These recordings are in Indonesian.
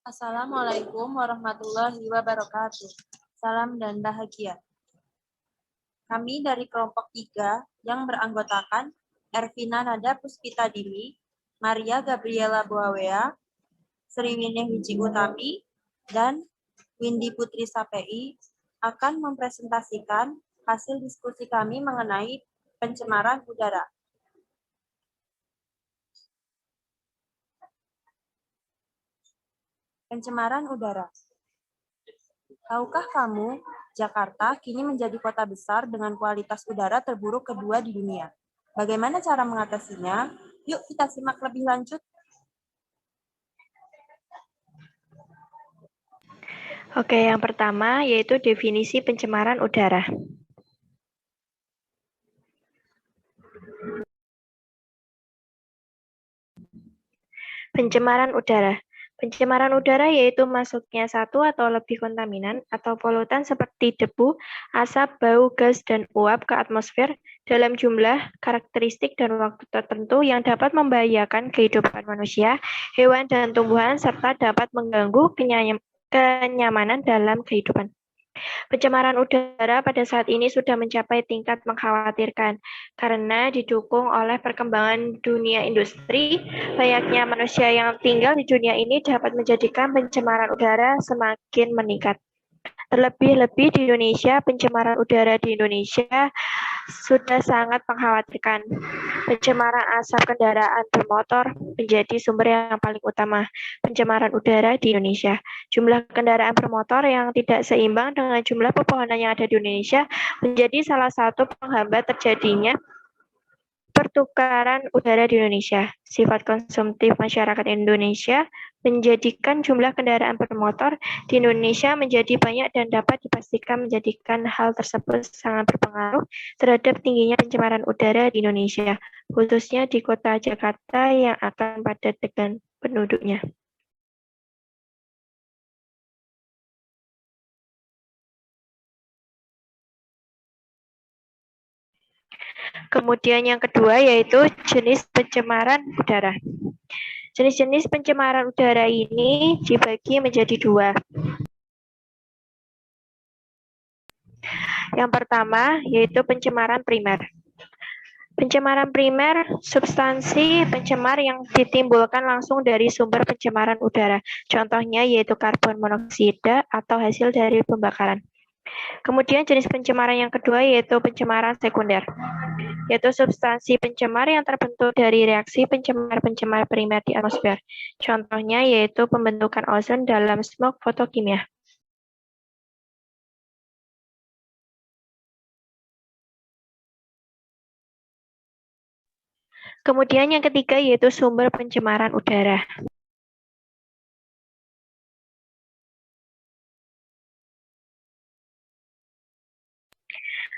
Assalamualaikum warahmatullahi wabarakatuh. Salam dan bahagia. Kami dari kelompok 3 yang beranggotakan Ervina Nada Puspita Dili, Maria Gabriela Boawea, Sriwini Wiji Utami, dan Windy Putri Sapei akan mempresentasikan hasil diskusi kami mengenai pencemaran udara. Pencemaran udara. Tahukah kamu, Jakarta kini menjadi kota besar dengan kualitas udara terburuk kedua di dunia. Bagaimana cara mengatasinya? Yuk kita simak lebih lanjut. Oke, yang pertama yaitu definisi pencemaran udara. Pencemaran udara. Pencemaran udara yaitu masuknya satu atau lebih kontaminan atau polutan seperti debu, asap, bau, gas, dan uap ke atmosfer dalam jumlah, karakteristik, dan waktu tertentu yang dapat membahayakan kehidupan manusia, hewan, dan tumbuhan, serta dapat mengganggu kenyamanan dalam kehidupan. Pencemaran udara pada saat ini sudah mencapai tingkat mengkhawatirkan karena didukung oleh perkembangan dunia industri, banyaknya manusia yang tinggal di dunia ini dapat menjadikan pencemaran udara semakin meningkat. Terlebih-lebih di Indonesia, pencemaran udara di Indonesia sudah sangat mengkhawatirkan. Pencemaran asap kendaraan bermotor menjadi sumber yang paling utama pencemaran udara di Indonesia. Jumlah kendaraan bermotor yang tidak seimbang dengan jumlah pepohonan yang ada di Indonesia menjadi salah satu penghambat terjadinya pertukaran udara di Indonesia. Sifat konsumtif masyarakat Indonesia menjadikan jumlah kendaraan bermotor di Indonesia menjadi banyak dan dapat dipastikan menjadikan hal tersebut sangat berpengaruh terhadap tingginya pencemaran udara di Indonesia, khususnya di kota Jakarta yang akan padat dengan penduduknya. Kemudian yang kedua yaitu jenis pencemaran udara. Jenis-jenis pencemaran udara ini dibagi menjadi dua. Yang pertama yaitu pencemaran primer. Pencemaran primer, substansi pencemar yang ditimbulkan langsung dari sumber pencemaran udara. Contohnya yaitu karbon monoksida atau hasil dari pembakaran. Kemudian jenis pencemaran yang kedua yaitu pencemaran sekunder, yaitu substansi pencemar yang terbentuk dari reaksi pencemar-pencemar primer di atmosfer. Contohnya yaitu pembentukan ozon dalam smog fotokimia. Kemudian yang ketiga yaitu sumber pencemaran udara.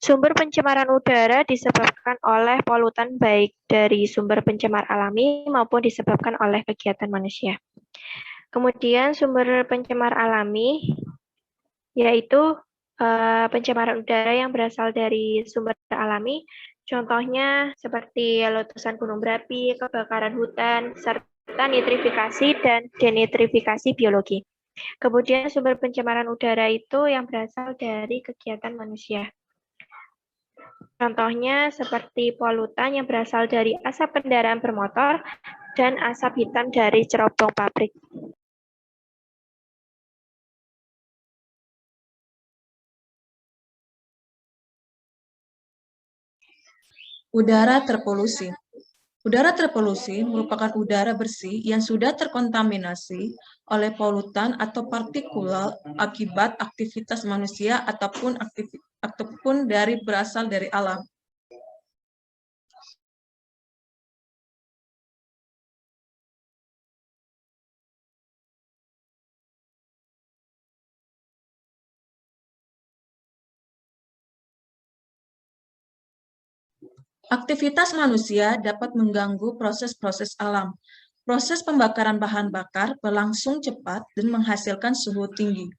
Sumber pencemaran udara disebabkan oleh polutan baik dari sumber pencemar alami maupun disebabkan oleh kegiatan manusia. Kemudian sumber pencemar alami yaitu pencemaran udara yang berasal dari sumber alami, contohnya seperti letusan gunung berapi, kebakaran hutan, serta nitrifikasi dan denitrifikasi biologi. Kemudian sumber pencemaran udara itu yang berasal dari kegiatan manusia. Contohnya seperti polutan yang berasal dari asap kendaraan bermotor dan asap hitam dari cerobong pabrik. Udara terpolusi. Udara terpolusi merupakan udara bersih yang sudah terkontaminasi oleh polutan atau partikulat akibat aktivitas manusia ataupun berasal dari alam. Aktivitas manusia dapat mengganggu proses-proses alam. Proses pembakaran bahan bakar berlangsung cepat dan menghasilkan suhu tinggi.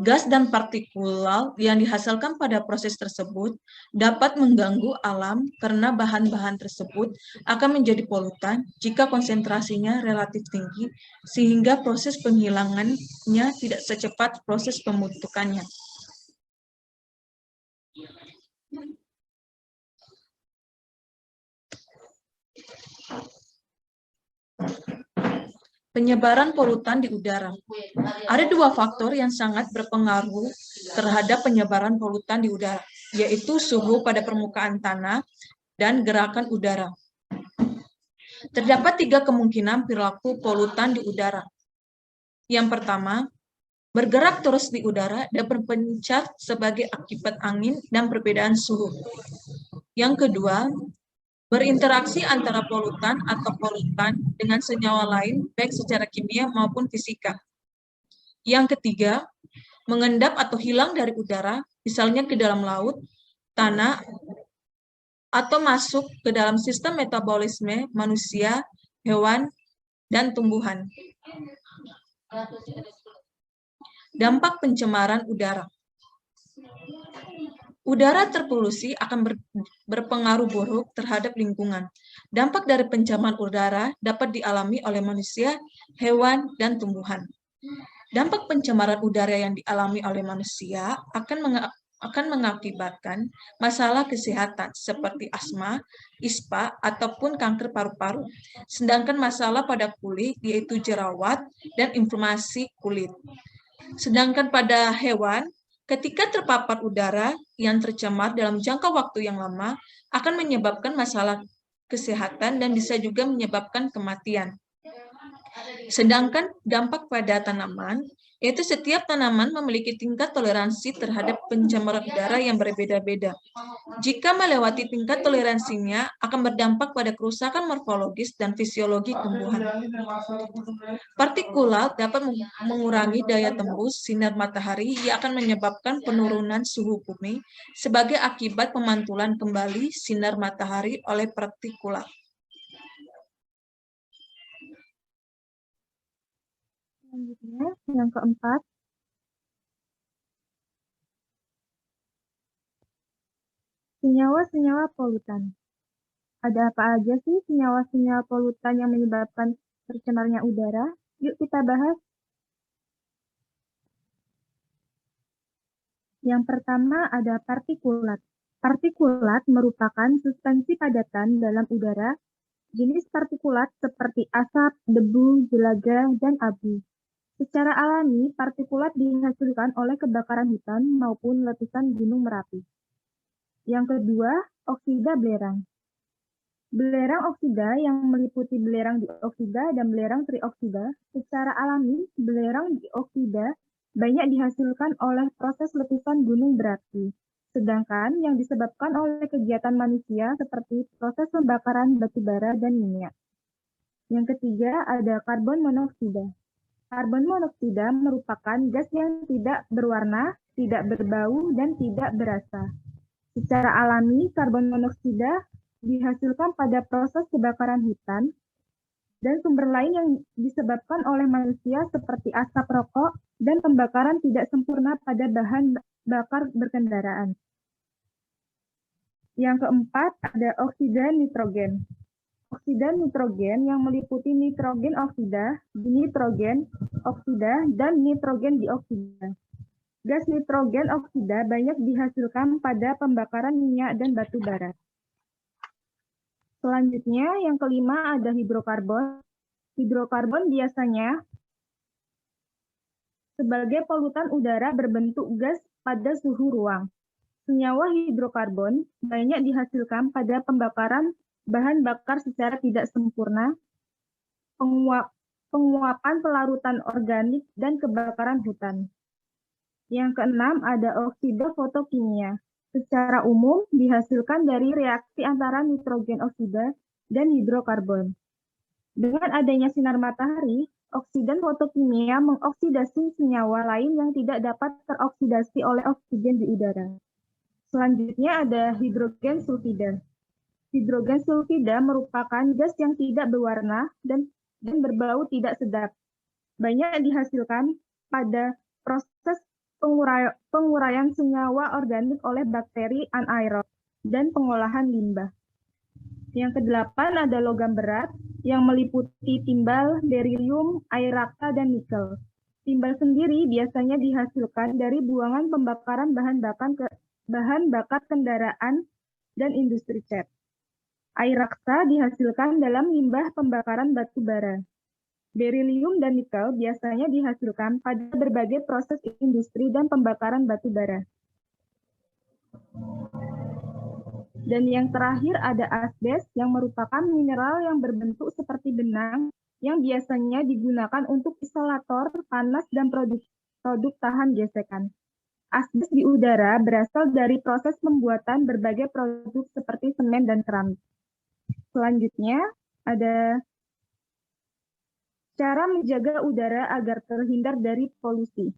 Gas dan partikulat yang dihasilkan pada proses tersebut dapat mengganggu alam karena bahan-bahan tersebut akan menjadi polutan jika konsentrasinya relatif tinggi, sehingga proses penghilangannya tidak secepat proses pembentukannya. Penyebaran polutan di udara. Ada dua faktor yang sangat berpengaruh terhadap penyebaran polutan di udara, yaitu suhu pada permukaan tanah dan gerakan udara. Terdapat tiga kemungkinan perilaku polutan di udara. Yang pertama, bergerak terus di udara dan berpencar sebagai akibat angin dan perbedaan suhu. Yang kedua, berinteraksi antara polutan atau polutan dengan senyawa lain, baik secara kimia maupun fisika. Yang ketiga, mengendap atau hilang dari udara, misalnya ke dalam laut, tanah, atau masuk ke dalam sistem metabolisme manusia, hewan, dan tumbuhan. Dampak pencemaran udara. Udara terpolusi akan berpengaruh buruk terhadap lingkungan. Dampak dari pencemaran udara dapat dialami oleh manusia, hewan, dan tumbuhan. Dampak pencemaran udara yang dialami oleh manusia akan mengakibatkan masalah kesehatan seperti asma, ispa, ataupun kanker paru-paru. Sedangkan masalah pada kulit yaitu jerawat dan inflamasi kulit. Sedangkan pada hewan, ketika terpapar udara yang tercemar dalam jangka waktu yang lama, akan menyebabkan masalah kesehatan dan bisa juga menyebabkan kematian. Sedangkan dampak pada tanaman, yaitu setiap tanaman memiliki tingkat toleransi terhadap pencemaran udara yang berbeda-beda. Jika melewati tingkat toleransinya, akan berdampak pada kerusakan morfologis dan fisiologi tumbuhan. Partikulat dapat mengurangi daya tembus sinar matahari yang akan menyebabkan penurunan suhu bumi sebagai akibat pemantulan kembali sinar matahari oleh partikulat. Selanjutnya, yang keempat, senyawa-senyawa polutan. Ada apa aja sih senyawa-senyawa polutan yang menyebabkan tercemarnya udara? Yuk kita bahas. Yang pertama ada partikulat. Partikulat merupakan substansi padatan dalam udara. Jenis partikulat seperti asap, debu, jelaga, dan abu. Secara alami, partikulat dihasilkan oleh kebakaran hutan maupun letusan Gunung Merapi. Yang kedua, oksida belerang. Belerang oksida yang meliputi belerang dioksida dan belerang trioksida. Secara alami, belerang dioksida banyak dihasilkan oleh proses letusan gunung berapi. Sedangkan yang disebabkan oleh kegiatan manusia seperti proses pembakaran batu bara dan minyak. Yang ketiga, ada karbon monoksida. Karbon monoksida merupakan gas yang tidak berwarna, tidak berbau, dan tidak berasa. Secara alami, karbon monoksida dihasilkan pada proses kebakaran hutan dan sumber lain yang disebabkan oleh manusia seperti asap rokok dan pembakaran tidak sempurna pada bahan bakar berkendaraan. Yang keempat, ada oksida nitrogen. Oksida nitrogen yang meliputi nitrogen oksida, dinitrogen oksida, dan nitrogen dioksida. Gas nitrogen oksida banyak dihasilkan pada pembakaran minyak dan batu bara. Selanjutnya, yang kelima ada hidrokarbon. Hidrokarbon biasanya sebagai polutan udara berbentuk gas pada suhu ruang. Senyawa hidrokarbon banyak dihasilkan pada pembakaran bahan bakar secara tidak sempurna, penguapan pelarutan organik, dan kebakaran hutan. Yang keenam ada oksida fotokimia. Secara umum dihasilkan dari reaksi antara nitrogen oksida dan hidrokarbon. Dengan adanya sinar matahari, oksidan fotokimia mengoksidasi senyawa lain yang tidak dapat teroksidasi oleh oksigen di udara. Selanjutnya ada hidrogen sulfida. Hidrogen sulfida merupakan gas yang tidak berwarna dan dan berbau tidak sedap. Banyak dihasilkan pada proses penguraian senyawa organik oleh bakteri anaerob dan pengolahan limbah. Yang kedelapan ada logam berat yang meliputi timbal, berilium, air raksa, dan nikel. Timbal sendiri biasanya dihasilkan dari buangan pembakaran bahan bakar kendaraan dan industri cat. Air raksa dihasilkan dalam limbah pembakaran batu bara. Berilium dan nikel biasanya dihasilkan pada berbagai proses industri dan pembakaran batu bara. Dan yang terakhir ada asbes yang merupakan mineral yang berbentuk seperti benang yang biasanya digunakan untuk isolator panas dan produk tahan gesekan. Asbes di udara berasal dari proses pembuatan berbagai produk seperti semen dan keramik. Selanjutnya ada cara menjaga udara agar terhindar dari polusi.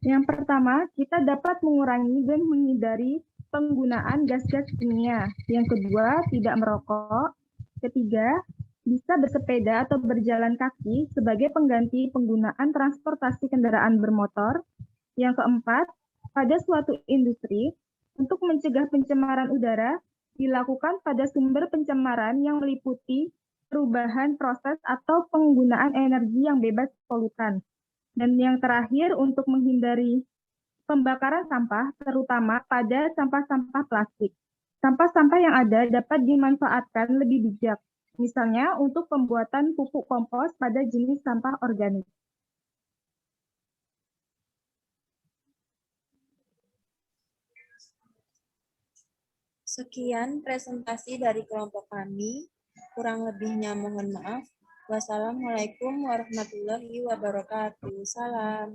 Yang pertama, kita dapat mengurangi dan menghindari penggunaan gas-gas kimia. Yang kedua, tidak merokok. Ketiga, bisa bersepeda atau berjalan kaki sebagai pengganti penggunaan transportasi kendaraan bermotor. Yang keempat, pada suatu industri, untuk mencegah pencemaran udara, dilakukan pada sumber pencemaran yang meliputi perubahan proses atau penggunaan energi yang bebas polutan. Dan yang terakhir, untuk menghindari pembakaran sampah, terutama pada sampah-sampah plastik. Sampah-sampah yang ada dapat dimanfaatkan lebih bijak, misalnya untuk pembuatan pupuk kompos pada jenis sampah organik. Sekian presentasi dari kelompok kami. Kurang lebihnya mohon maaf. Wassalamualaikum warahmatullahi wabarakatuh. Salam.